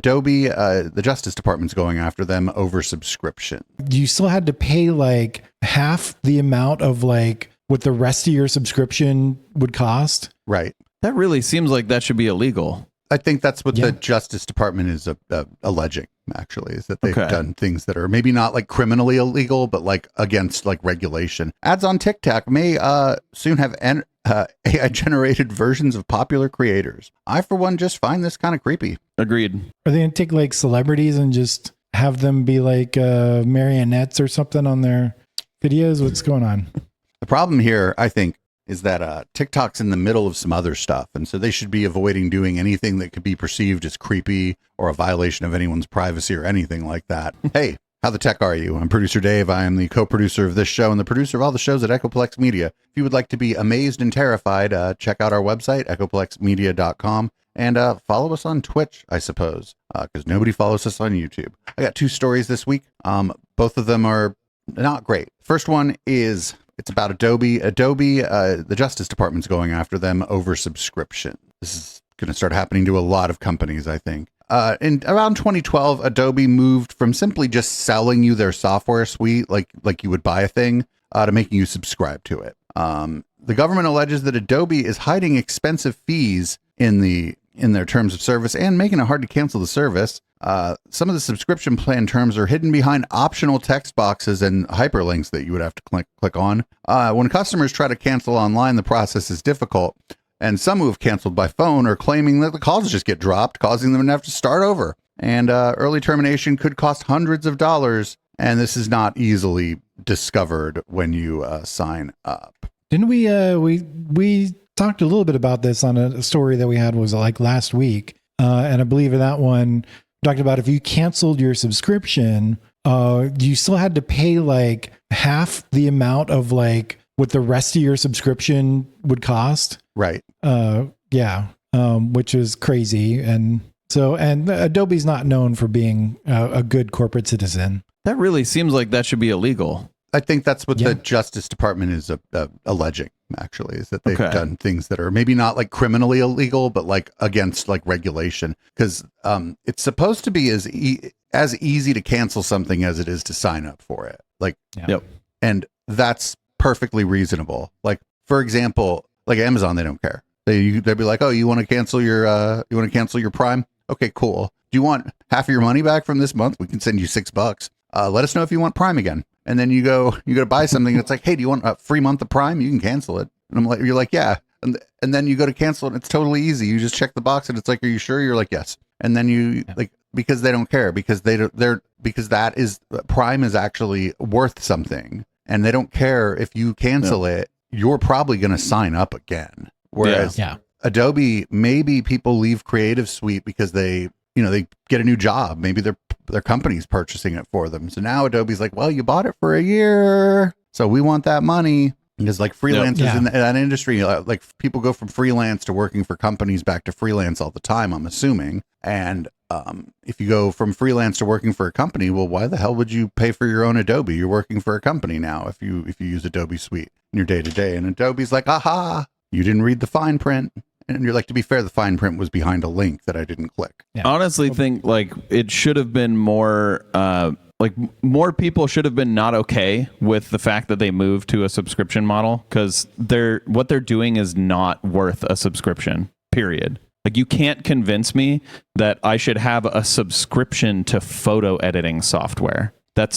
Adobe, the Justice Department's going after them over subscription. You still had to pay like half the amount of like what the rest of your subscription would cost. Right. That really seems like that should be illegal. I think that's what the Justice Department is alleging, actually, is that they've done things that are maybe not like criminally illegal, but like against like regulation. Ads on TikTok may soon have AI-generated versions of popular creators. I, for one, just find this kind of creepy. Agreed. Are they going to take like celebrities and just have them be like marionettes or something on their videos? What's going on? The problem here, I think, is that TikTok's in the middle of some other stuff. And so they should be avoiding doing anything that could be perceived as creepy or a violation of anyone's privacy or anything like that. Hey, how the tech are you? I'm producer Dave. I am the co-producer of this show and the producer of all the shows at Echoplex Media. If you would like to be amazed and terrified, check out our website, echoplexmedia.com, and follow us on Twitch, I suppose, because nobody follows us on YouTube. I got 2 stories this week. Both of them are not great. First one is... it's about Adobe. The Justice Department's going after them over subscription. This is going to start happening to a lot of companies, I think. In around 2012, Adobe moved from simply just selling you their software suite, like you would buy a thing, to making you subscribe to it. The government alleges that Adobe is hiding expensive fees in their terms of service and making it hard to cancel the service. Some of the subscription plan terms are hidden behind optional text boxes and hyperlinks that you would have to click on. When customers try to cancel online, the process is difficult, and some who have canceled by phone are claiming that the calls just get dropped, causing them to have to start over. And early termination could cost hundreds of dollars, and this is not easily discovered when you sign up. Didn't we talked a little bit about this on a story that we had was like last week, and I believe in that one talked about if you canceled your subscription, you still had to pay like half the amount of like what the rest of your subscription would cost. Right. Which is crazy. And Adobe's not known for being a good corporate citizen. That really seems like that should be illegal. I think that's what the Justice Department is alleging, actually, is that they've done things that are maybe not like criminally illegal, but like against like regulation. Because it's supposed to be as easy to cancel something as it is to sign up for it. Like, and that's perfectly reasonable. Like, for example, like Amazon, they don't care. They'd be like, oh, you want to cancel your Prime? Okay, cool. Do you want half of your money back from this month? We can send you $6. Let us know if you want Prime again. And then you go to buy something. And it's like, hey, do you want a free month of Prime? You can cancel it. And you're like, yeah. And then you go to cancel it. And it's totally easy. You just check the box and it's like, are you sure? You're like, yes. And then because they don't care, because that is Prime is actually worth something, and they don't care if you cancel it. You're probably going to sign up again. Whereas Adobe, maybe people leave Creative Suite because they get a new job. Maybe their company's purchasing it for them. So now Adobe's like, well, you bought it for a year, so we want that money. Because like freelancers in that industry, like people go from freelance to working for companies back to freelance all the time, I'm assuming. And if you go from freelance to working for a company, well, why the hell would you pay for your own Adobe? You're working for a company now if you use Adobe Suite in your day to day. And Adobe's like, aha, you didn't read the fine print. And you're like, to be fair, the fine print was behind a link that I didn't click. Yeah. Honestly, think like it should have been more. Like more people should have been not okay with the fact that they moved to a subscription model, because what they're doing is not worth a subscription, period. Like you can't convince me that I should have a subscription to photo editing software. That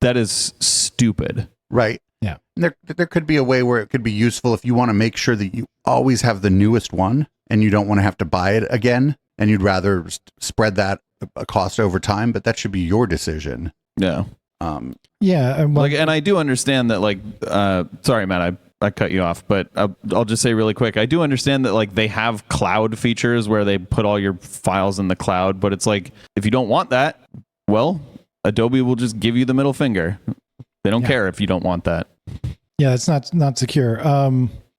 is stupid. Right. Yeah. And there could be a way where it could be useful if you want to make sure that you always have the newest one and you don't want to have to buy it again, and you'd rather spread that cost over time, but that should be your decision. Yeah. Like, and I do understand that, like, sorry, Matt, I cut you off, but I'll just say really quick. I do understand that, like, they have cloud features where they put all your files in the cloud, but it's like, if you don't want that, well, Adobe will just give you the middle finger. They don't care if you don't want that. Yeah, it's not secure.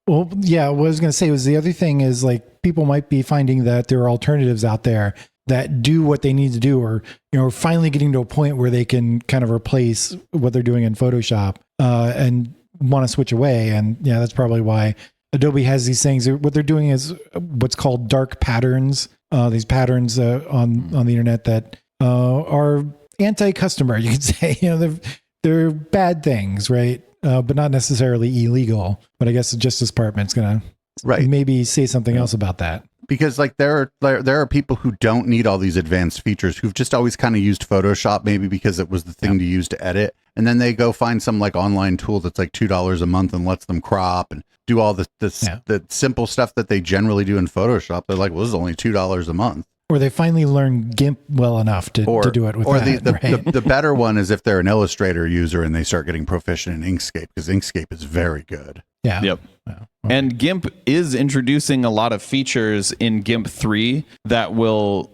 Well, yeah, what I was going to say was the other thing is, like, people might be finding that there are alternatives out there that do what they need to do, or, finally getting to a point where they can kind of replace what they're doing in Photoshop and want to switch away. And that's probably why Adobe has these things. What they're doing is what's called dark patterns these patterns on the internet that are anti-customer, you could say. They're bad things, right? But not necessarily illegal. But I guess the Justice Department's going to maybe say something else about that. Because like there are people who don't need all these advanced features, who've just always kind of used Photoshop, maybe because it was the thing to use to edit, and then they go find some like online tool that's like $2 a month and lets them crop and do all the simple stuff that they generally do in Photoshop. They're like, well, this is only $2 a month. Or they finally learn GIMP well enough to do it with the better one is if they're an Illustrator user and they start getting proficient in Inkscape, because Inkscape is very good. Yeah. Yep. Okay. And GIMP is introducing a lot of features in GIMP 3 that will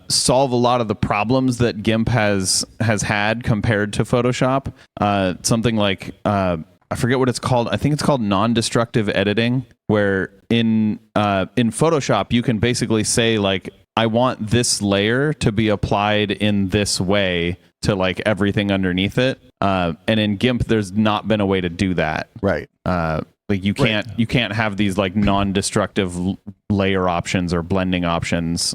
solve a lot of the problems that GIMP has had compared to Photoshop. Something like I forget what it's called. I think it's called non-destructive editing, where in Photoshop you can basically say like, I want this layer to be applied in this way to like everything underneath it. And in GIMP, there's not been a way to do that. Right. Like you can't have these like non-destructive layer options or blending options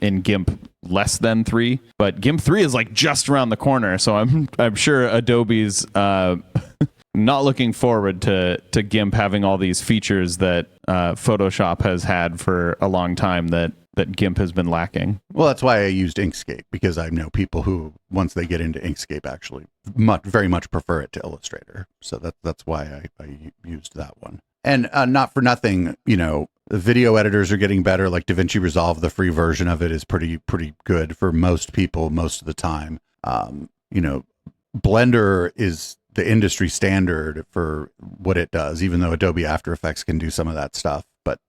in GIMP less than 3. But GIMP 3 is like just around the corner. So I'm sure Adobe's not looking forward to GIMP having all these features that Photoshop has had for a long time that GIMP has been lacking. Well, that's why I used Inkscape, because I know people who, once they get into Inkscape, actually very much prefer it to Illustrator. So that's why I used that one. And not for nothing, the video editors are getting better. Like DaVinci Resolve, the free version of it is pretty good for most people most of the time. Blender is the industry standard for what it does, even though Adobe After Effects can do some of that stuff. But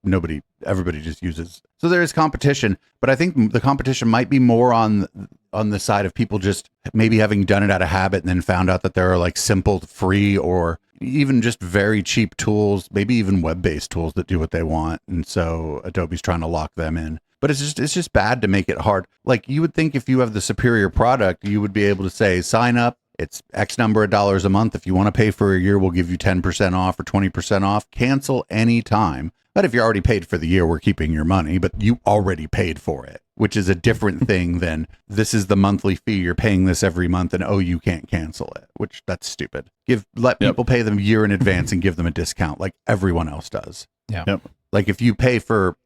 everybody just uses. So there is competition, but I think the competition might be more on the side of people just maybe having done it out of habit and then found out that there are like simple, free, or even just very cheap tools, maybe even web-based tools that do what they want. And so Adobe's trying to lock them in. But it's just bad to make it hard. Like you would think if you have the superior product, you would be able to say, sign up. It's X number of dollars a month. If you want to pay for a year, we'll give you 10% off or 20% off. Cancel anytime. But if you're already paid for the year, we're keeping your money, but you already paid for it, which is a different thing than this is the monthly fee. You're paying this every month and, you can't cancel it, which that's stupid. Let people pay them a year in advance and give them a discount like everyone else does. Yeah. Yep. Like if you pay for,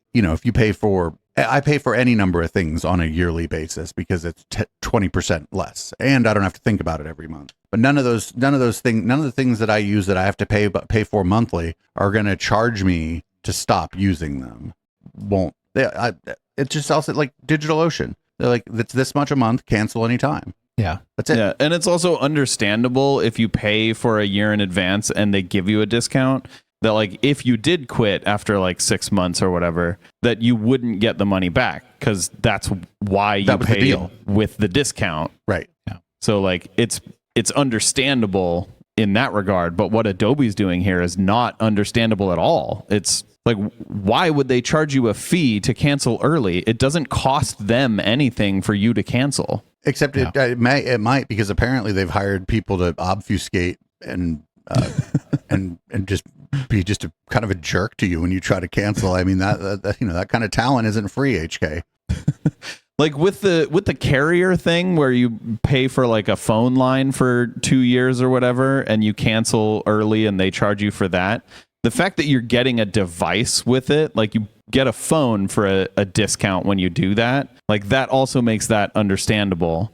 I pay for any number of things on a yearly basis because it's 20% less, and I don't have to think about it every month. But none of the things that I use that I have to pay for monthly are going to charge me to stop using them. It's just also like DigitalOcean. They're like, it's this much a month, cancel anytime. Yeah. That's it. Yeah. And it's also understandable if you pay for a year in advance and they give you a discount, that like if you did quit after like 6 months or whatever, that you wouldn't get the money back, because that's why you paid with the discount. Right. Yeah. So like it's understandable in that regard, but what Adobe's doing here is not understandable at all. It's like, why would they charge you a fee to cancel early? It doesn't cost them anything for you to cancel. Except it might, because apparently they've hired people to obfuscate and just be just a kind of a jerk to you when you try to cancel. I mean, that kind of talent isn't free, HK. Like with the carrier thing where you pay for like a phone line for 2 years or whatever, and you cancel early and they charge you for that. The fact that you're getting a device with it, like you get a phone for a discount when you do that, like that also makes that understandable.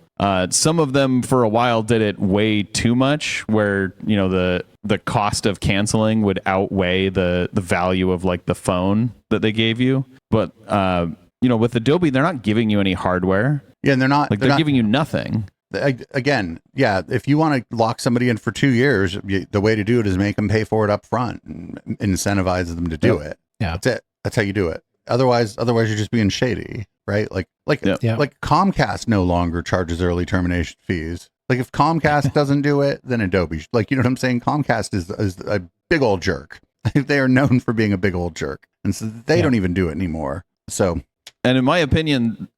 Some of them for a while did it way too much, where the cost of canceling would outweigh the value of like the phone that they gave you. But with Adobe, they're not giving you any hardware. Yeah, and they're giving you nothing. Again, yeah, if you want to lock somebody in for 2 years, the way to do it is make them pay for it up front and incentivize them to do it. Yeah. That's it. That's how you do it. Otherwise you're just being shady, right? Like Comcast no longer charges early termination fees. Like if Comcast doesn't do it, then Adobe, like, you know what I'm saying? Comcast is a big old jerk. They are known for being a big old jerk. And so they don't even do it anymore. So, and in my opinion,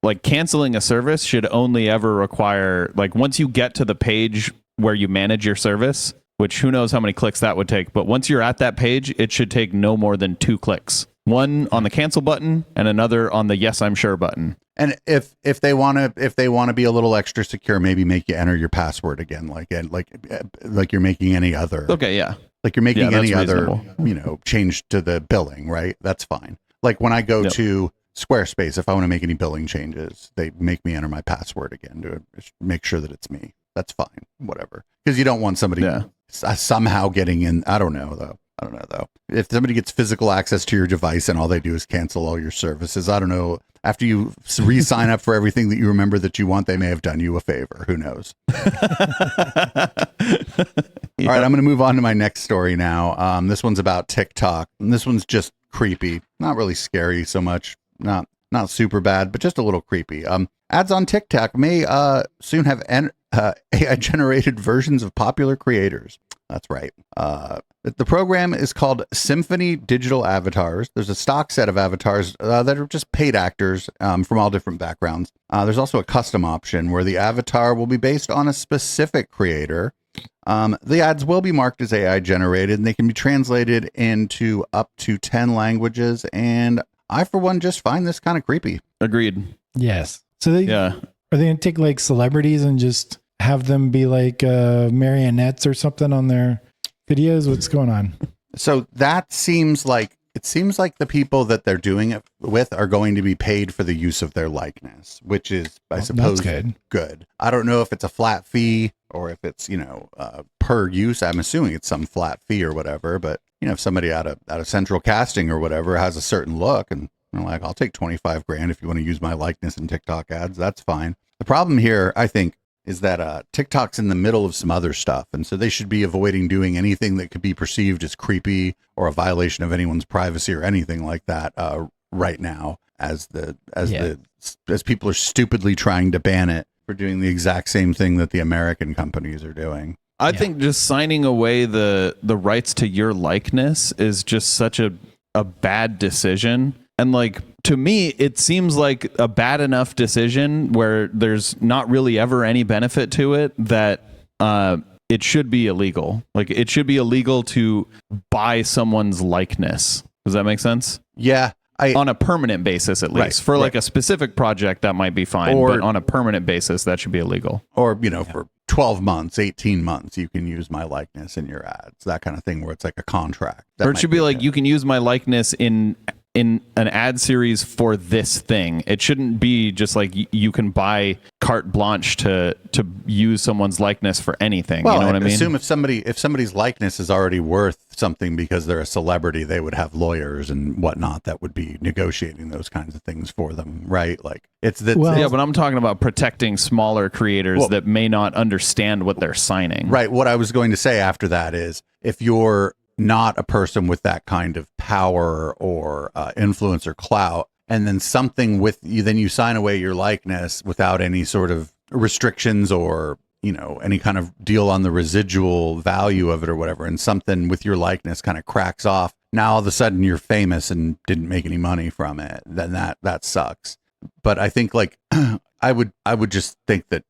like canceling a service should only ever require, like once you get to the page where you manage your service, which who knows how many clicks that would take. But once you're at that page, it should take no more than 2 clicks. One on the cancel button and another on the yes, I'm sure button. And if they want to be a little extra secure, maybe make you enter your password again, like you're making any other. Okay, yeah. Like you're making any reasonable. other, change to the billing, right? That's fine. Like when I go to Squarespace, if I want to make any billing changes, they make me enter my password again to make sure that it's me. That's fine. Whatever. Because you don't want somebody somehow getting in. I don't know though. If somebody gets physical access to your device and all they do is cancel all your services, I don't know. After you re-sign up for everything that you remember that you want, they may have done you a favor. Who knows? All right, I'm going to move on to my next story now. This one's about TikTok. And this one's just creepy. Not really scary so much. Not super bad, but just a little creepy. Ads on TikTok may soon have AI-generated versions of popular creators. That's right. The program is called Symphony Digital Avatars. There's a stock set of avatars that are just paid actors from all different backgrounds. There's also a custom option where the avatar will be based on a specific creator. The ads will be marked as AI generated, and they can be translated into up to 10 languages. And I, for one, just find this kind of creepy. Agreed. Yes. So are they going to take like celebrities and just have them be like marionettes or something on their videos? What's going on? So it seems like the people that they're doing it with are going to be paid for the use of their likeness, which is, I suppose, good. I don't know if it's a flat fee or if it's, per use. I'm assuming it's some flat fee or whatever, but if somebody out of central casting or whatever has a certain look and they're like, I'll take 25 grand if you want to use my likeness in TikTok ads, that's fine. The problem here, I think, is that TikTok's in the middle of some other stuff, and so they should be avoiding doing anything that could be perceived as creepy or a violation of anyone's privacy or anything like that right now, as people are stupidly trying to ban it for doing the exact same thing that the American companies are doing. I think just signing away the rights to your likeness is just such a bad decision. And like, to me, it seems like a bad enough decision where there's not really ever any benefit to it that it should be illegal. Like, it should be illegal to buy someone's likeness. Does that make sense? Yeah. On a permanent basis, at least. For like a specific project, that might be fine. But on a permanent basis, that should be illegal. Or, for 12 months, 18 months, you can use my likeness in your ads. That kind of thing where it's like a contract. Or it should be like, you can use my likeness in an ad series for this thing. It shouldn't be just like you can buy carte blanche to use someone's likeness for anything. Well, you know what I mean? Assume if somebody's likeness is already worth something because they're a celebrity, they would have lawyers and whatnot that would be negotiating those kinds of things for them, right? Like but I'm talking about protecting smaller creators that may not understand what they're signing. Right. What I was going to say after that is, if you're not a person with that kind of power or influence or clout, and then something with you, then you sign away your likeness without any sort of restrictions or any kind of deal on the residual value of it or whatever, and something with your likeness kind of cracks off. Now all of a sudden you're famous and didn't make any money from it. Then that sucks. But I think like I would just think that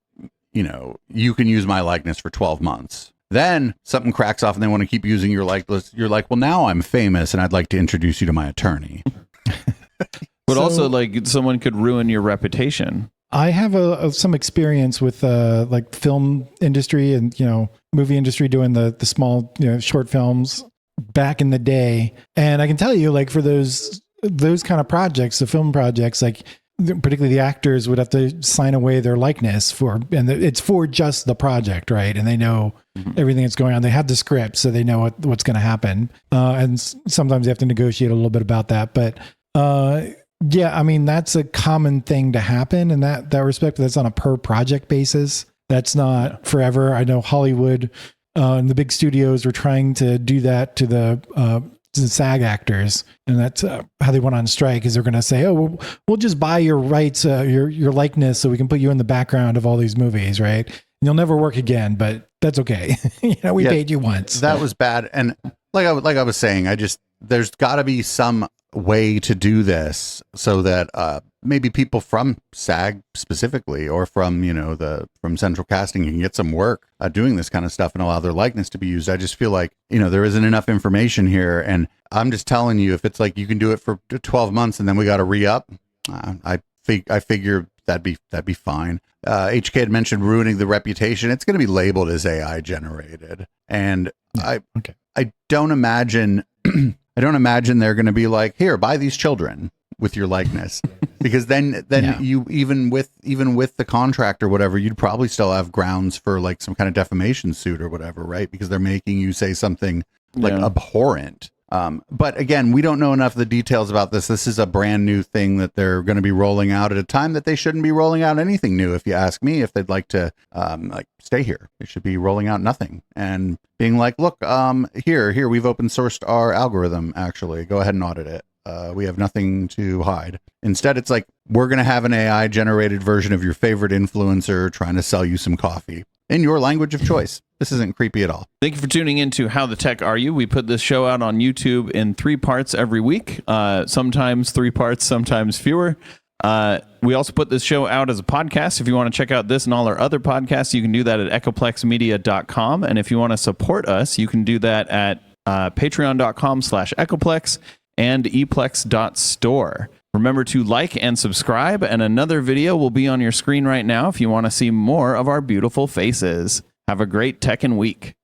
you can use my likeness for 12 months. Then something cracks off and they want to keep using your likeness. You're like, well, now I'm famous and I'd like to introduce you to my attorney. But also, like, someone could ruin your reputation. I have some experience with like film industry and movie industry, doing the small short films back in the day, and I can tell you, like, for those kind of projects, the film projects, like particularly the actors would have to sign away their likeness and it's for just the project, right? And they know everything that's going on. They have the script, so they know what's going to happen. And sometimes they have to negotiate a little bit about that. But yeah, I mean, that's a common thing to happen in that respect. But that's on a per project basis. That's not forever. I know Hollywood and the big studios were trying to do that to the SAG actors, and that's how they went on strike. Is they're going to say, "Oh, we'll just buy your rights, your likeness, so we can put you in the background of all these movies, right? And you'll never work again, but that's okay. We paid you once." That was bad, and like I was saying, there's got to be some way to do this so that maybe people from SAG specifically, or from, from central casting, can get some work doing this kind of stuff and allow their likeness to be used. I just feel like, there isn't enough information here. And I'm just telling you, if it's like you can do it for 12 months and then we got to re-up, I figure that'd be fine. HK had mentioned ruining the reputation. It's going to be labeled as AI generated. And I don't imagine they're going to be like, here, buy these children with your likeness, because then you, even with the contract or whatever, you'd probably still have grounds for like some kind of defamation suit or whatever, right? Because they're making you say something like abhorrent. But again, we don't know enough of the details about this. This is a brand new thing that they're going to be rolling out at a time that they shouldn't be rolling out anything new. If you ask me, if they'd like to stay here, they should be rolling out nothing and being like, look, here, we've open sourced our algorithm. Actually, go ahead and audit it. We have nothing to hide. Instead, it's like, we're going to have an AI generated version of your favorite influencer trying to sell you some coffee in your language of choice. This isn't creepy at all. Thank you for tuning in to How the Tech Are You? We put this show out on YouTube in 3 parts every week. Sometimes 3 parts, sometimes fewer. We also put this show out as a podcast. If you want to check out this and all our other podcasts, you can do that at echoplexmedia.com. And if you want to support us, you can do that at patreon.com/echoplex and eplex.store. Remember to like and subscribe, and another video will be on your screen right now if you want to see more of our beautiful faces. Have a great Tekken week.